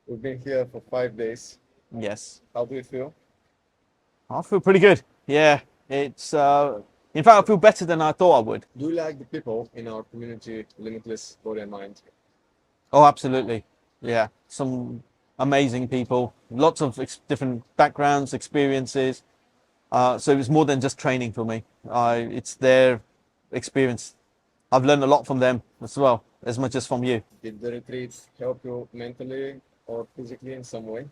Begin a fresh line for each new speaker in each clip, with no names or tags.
We've been here for 5 days.
Yes.
How do you feel?
I feel pretty good. Yeah. It's in fact I feel better than I thought I would.
Do you like the people in our community, Limitless Body and Mind?
Oh, absolutely. Yeah. Some amazing people, lots of different backgrounds, experiences. So it was more than just training for me. It's their experience. I've learned a lot from them as well, as much as from you.
Did the retreat help you mentally or physically in some way?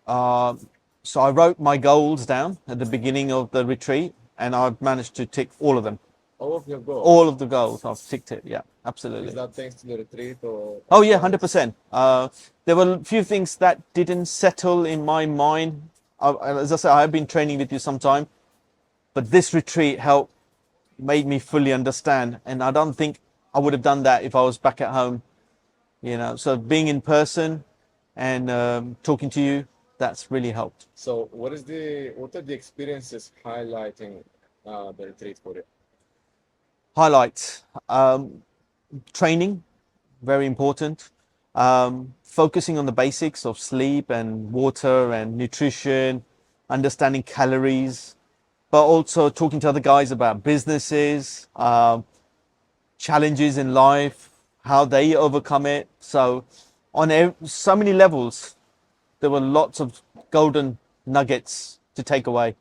Uh, so I wrote my goals down at the beginning of the retreat, and I've managed to tick all of them.
All of your
All
goals.
of the goals, I've ticked it. Yeah,
Is
absolutely.
that thanks to the retreat or
Oh yeah,
otherwise?
100%. There were a few things that didn't settle in my mind. As I said, I have been training with you some time, but this retreat helped made me fully understand, and I don't think I would have done that if I was back at home. So being in person and talking to you, that's really helped.
So what are the experiences highlighting the retreat for you?
Highlights: training, very important. Focusing on the basics of sleep and water and nutrition, understanding calories, but also talking to other guys about businesses, challenges in life, how they overcome it. So, on so many levels, there were lots of golden nuggets to take away.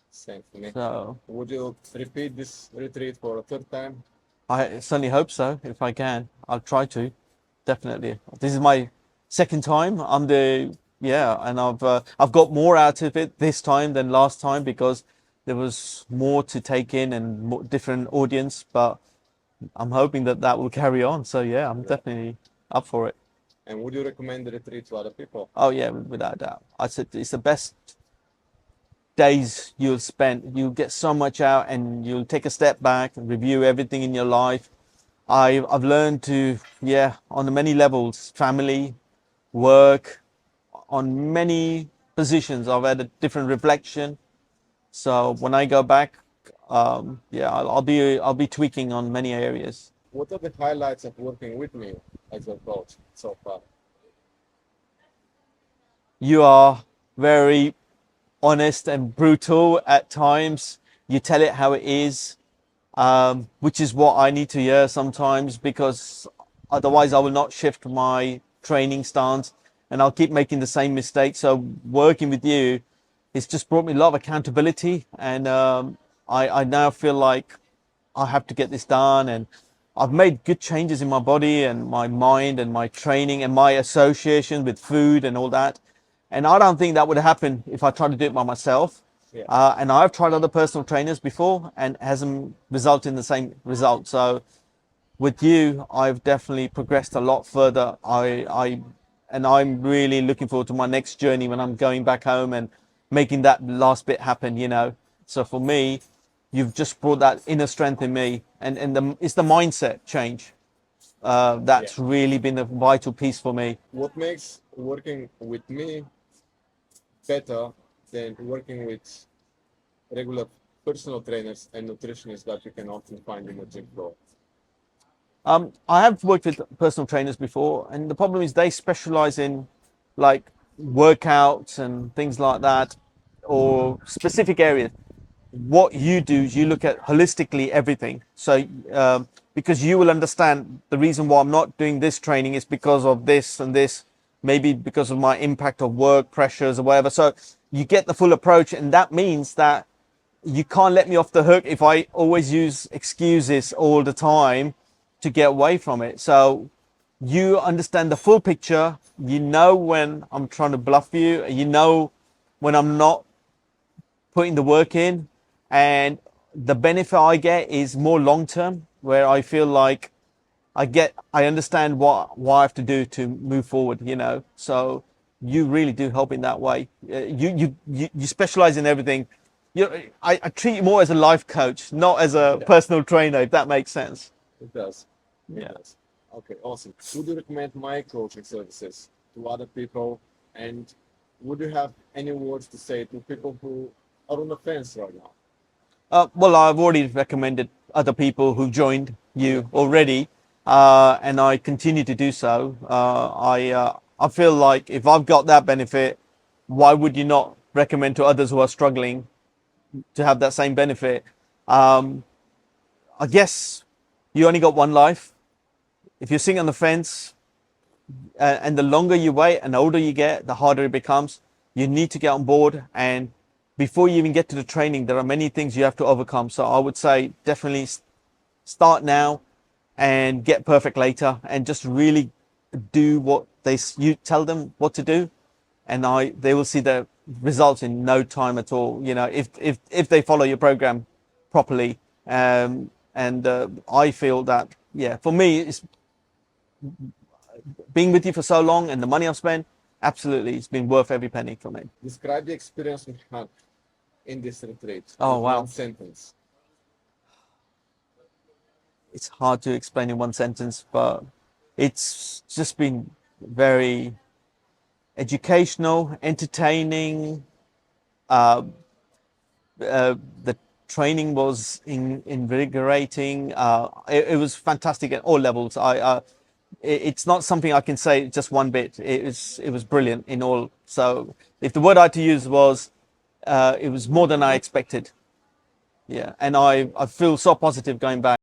Same for me.
So,
Would you repeat this retreat for a third time?
I certainly hope so. If I can, I'll try to. Definitely. This is my second time. And I've got more out of it this time than last time because there was more to take in and more different audience. But I'm hoping that that will carry on. So yeah, I'm
Yeah.
definitely up for it.
And would you recommend the retreat to other people?
Oh yeah, without a doubt. I said it's the best days you'll spend. You'll get so much out, and you'll take a step back and review everything in your life. I've learned to, yeah, on many levels, family, work, on many positions. I've had a different reflection. So when I go back, yeah, I'll be tweaking on many areas.
What are the highlights of working with me as your coach so far?
You are very honest and brutal at times. You tell it how it is, which is what I need to hear sometimes because otherwise I will not shift my training stance and I'll keep making the same mistake. So working with you, it's just brought me a lot of accountability, and I now feel like I have to get this done, and I've made good changes in my body and my mind and my training and my association with food and all that. And I don't think that would happen if I tried to do it by myself.
Yeah.
And I've tried other personal trainers before and it hasn't resulted in the same result. So with you, I've definitely progressed a lot further. And I'm really looking forward to my next journey when I'm going back home and making that last bit happen. So for me, you've just brought that inner strength in me, and it's the mindset change
Yeah.
that's really been a vital piece for me.
What makes working with me better than working with regular personal trainers and nutritionists that you can often find in the gym floor?
I have worked with personal trainers before, and the problem is they specialize in like workouts and things like that, or specific areas. What you do is you look at holistically everything. So, because you will understand the reason why I'm not doing this training is because of this and this, maybe because of my impact of work pressures or whatever. So, you get the full approach, and that means that you can't let me off the hook if I always use excuses all the time to get away from it. So you understand the full picture. You know when I'm trying to bluff you. You know when I'm not putting the work in. And the benefit I get is more long term, where I feel like I understand what I have to do to move forward. So you really do help in that way. You specialize in everything. I treat you more as a life coach, not as a
Yeah,
personal trainer, if that makes sense.
it does. It
Yeah.
does. Okay, awesome. Would you recommend my coaching services to other people? And would you have any words to say to people who are on the fence right now?
Well, I've already recommended other people who joined
Yeah.
you already, and I continue to do so. I feel like if I've got that benefit, why would you not recommend to others who are struggling to have that same benefit? Um, I guess you only got one life. If you're sitting on the fence, and the longer you wait and the older you get, the harder it becomes. You need to get on board, and before you even get to the training, there are many things you have to overcome. So I would say definitely start now and get perfect later, and just really do what you tell them what to do, and they will see the results in no time at all. You know, if they follow your program properly. And I feel that, yeah, for me, it's being with you for so long and the money I've spent. Absolutely, it's been worth every penny for me.
Describe the experience we had in this retreat
Oh
in
wow,
one sentence.
it's hard to explain in one sentence, but it's just been very educational, entertaining. Uh, the training was invigorating. It was fantastic at all levels. It's not something I can say just one bit. It was brilliant in all. So if the word I had to use was, it was more than I expected. Yeah, and I feel so positive going back.